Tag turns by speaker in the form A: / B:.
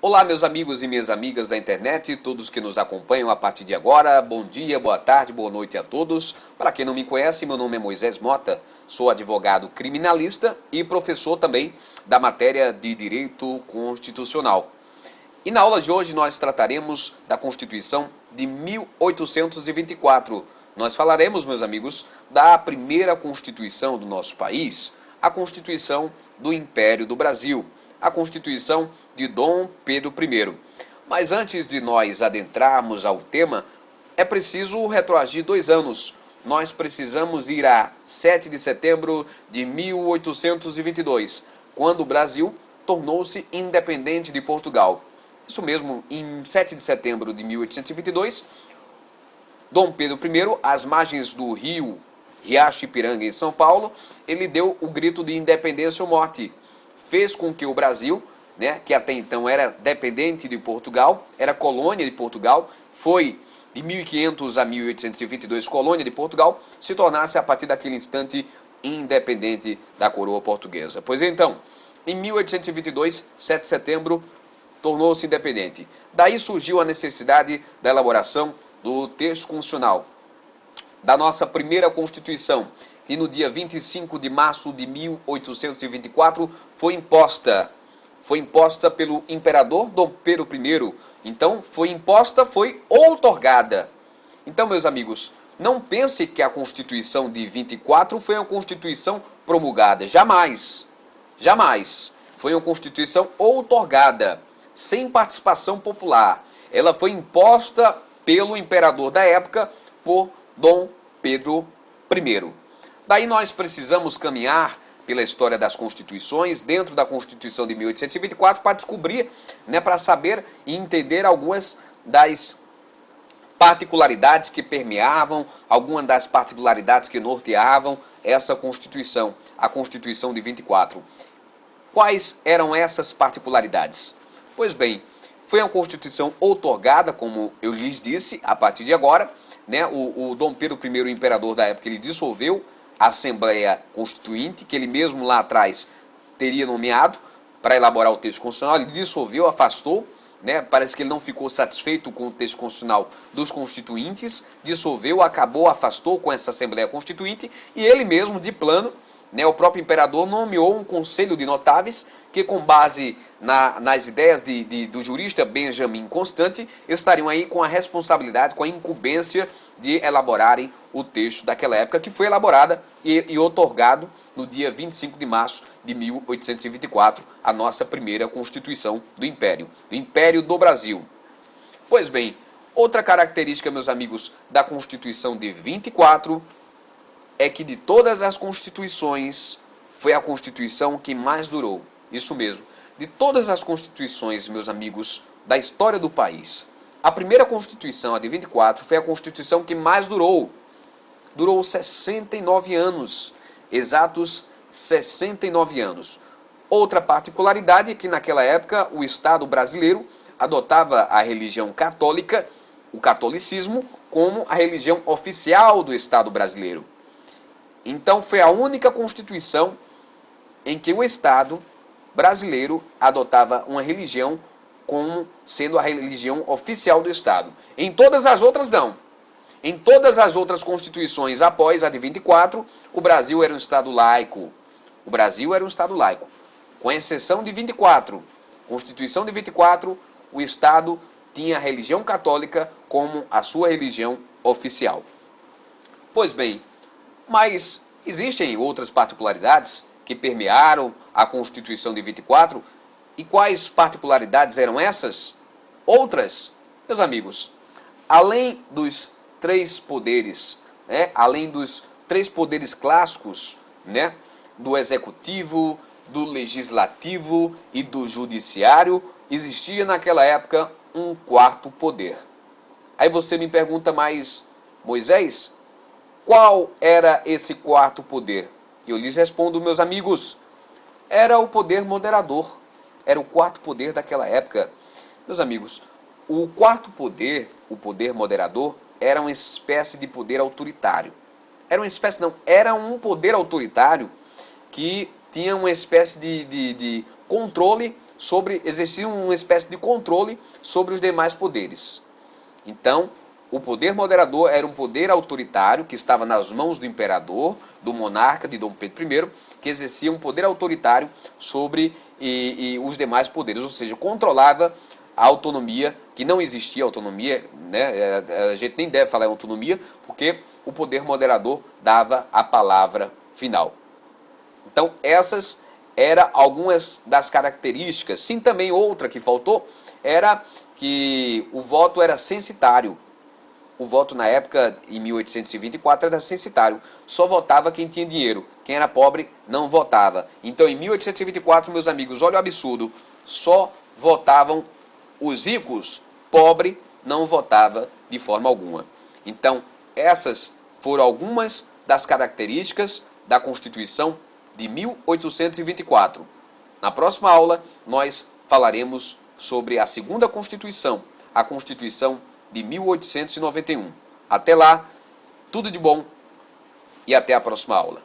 A: Olá, meus amigos e minhas amigas da internet, todos que nos acompanham a partir de agora, bom dia, boa tarde, boa noite a todos. Para quem não me conhece, meu nome é Moisés Mota, sou advogado criminalista e professor também da matéria de Direito Constitucional. E na aula de hoje nós trataremos da Constituição de 1824. Nós falaremos, meus amigos, da primeira Constituição do nosso país, a Constituição do Império do Brasil, a Constituição de Dom Pedro I. Mas antes de nós adentrarmos ao tema, é preciso retroagir 2 anos. Nós precisamos ir a 7 de setembro de 1822, quando o Brasil tornou-se independente de Portugal. Isso mesmo, em 7 de setembro de 1822, Dom Pedro I, às margens do rio Riacho Ipiranga, em São Paulo, ele deu o grito de independência ou morte. Fez com que o Brasil, que até então era dependente de Portugal, era colônia de Portugal, foi de 1500 a 1822 colônia de Portugal, se tornasse a partir daquele instante independente da coroa portuguesa. Pois então, em 1822, 7 de setembro, tornou-se independente. Daí surgiu a necessidade da elaboração do texto constitucional da nossa primeira Constituição, que no dia 25 de março de 1824 foi imposta. Foi imposta pelo imperador Dom Pedro I. Então, foi imposta, foi outorgada. Então, meus amigos, não pense que a Constituição de 24 foi uma Constituição promulgada. Jamais. Jamais. Foi uma Constituição outorgada, sem participação popular. Ela foi imposta pelo imperador da época, por Dom Pedro I. Daí nós precisamos caminhar pela história das constituições, dentro da Constituição de 1824, para descobrir, para saber e entender algumas das particularidades que permeavam, algumas das particularidades que norteavam essa Constituição, a Constituição de 24. Quais eram essas particularidades? Pois bem, foi uma Constituição outorgada, como eu lhes disse, a partir de agora, o Dom Pedro I, o imperador da época, ele dissolveu a Assembleia Constituinte, que ele mesmo lá atrás teria nomeado para elaborar o texto constitucional. Ele dissolveu, afastou, parece que ele não ficou satisfeito com o texto constitucional dos constituintes, dissolveu, acabou, afastou com essa Assembleia Constituinte e ele mesmo, de plano, o próprio imperador nomeou um conselho de notáveis que, com base nas ideias do jurista Benjamin Constant, estariam aí com a responsabilidade, com a incumbência de elaborarem o texto daquela época, que foi elaborada e outorgado no dia 25 de março de 1824, a nossa primeira Constituição do Império do Brasil. Pois bem, outra característica, meus amigos, da Constituição de 24 é que de todas as constituições, foi a Constituição que mais durou. Isso mesmo. De todas as constituições, meus amigos, da história do país, a primeira Constituição, a de 24, foi a Constituição que mais durou. Durou 69 anos. Exatos 69 anos. Outra particularidade é que naquela época o Estado brasileiro adotava a religião católica, o catolicismo, como a religião oficial do Estado brasileiro. Então foi a única Constituição em que o Estado brasileiro adotava uma religião como sendo a religião oficial do Estado. Em todas as outras, não. Em todas as outras constituições após a de 24, o Brasil era um Estado laico. O Brasil era um Estado laico. Com exceção de 24, Constituição de 24, o Estado tinha a religião católica como a sua religião oficial. Pois bem, mas existem outras particularidades que permearam a Constituição de 24. E quais particularidades eram essas? Outras, meus amigos, além dos 3 poderes, além dos 3 poderes clássicos, do executivo, do legislativo e do judiciário, existia naquela época um 4º poder. Aí você me pergunta, mas Moisés, qual era esse 4º poder? E eu lhes respondo, meus amigos, era o poder moderador. Era o 4º poder daquela época. Meus amigos, o 4º poder, o poder moderador, era uma espécie de poder autoritário. Era um poder autoritário que tinha uma espécie de controle existia uma espécie de controle sobre os demais poderes. Então, o poder moderador era um poder autoritário que estava nas mãos do imperador, do monarca, de Dom Pedro I, que exercia um poder autoritário sobre os demais poderes, ou seja, controlava a autonomia, que não existia autonomia, né? A gente nem deve falar em autonomia, porque o poder moderador dava a palavra final. Então, essas eram algumas das características. Sim, também outra que faltou era que o voto era censitário. O voto na época, em 1824, era censitário. Só votava quem tinha dinheiro. Quem era pobre não votava. Então, em 1824, meus amigos, olha o absurdo. Só votavam os ricos. Pobre não votava de forma alguma. Então, essas foram algumas das características da Constituição de 1824. Na próxima aula, nós falaremos sobre a segunda Constituição, a Constituição de 1891. Até lá, tudo de bom e até a próxima aula.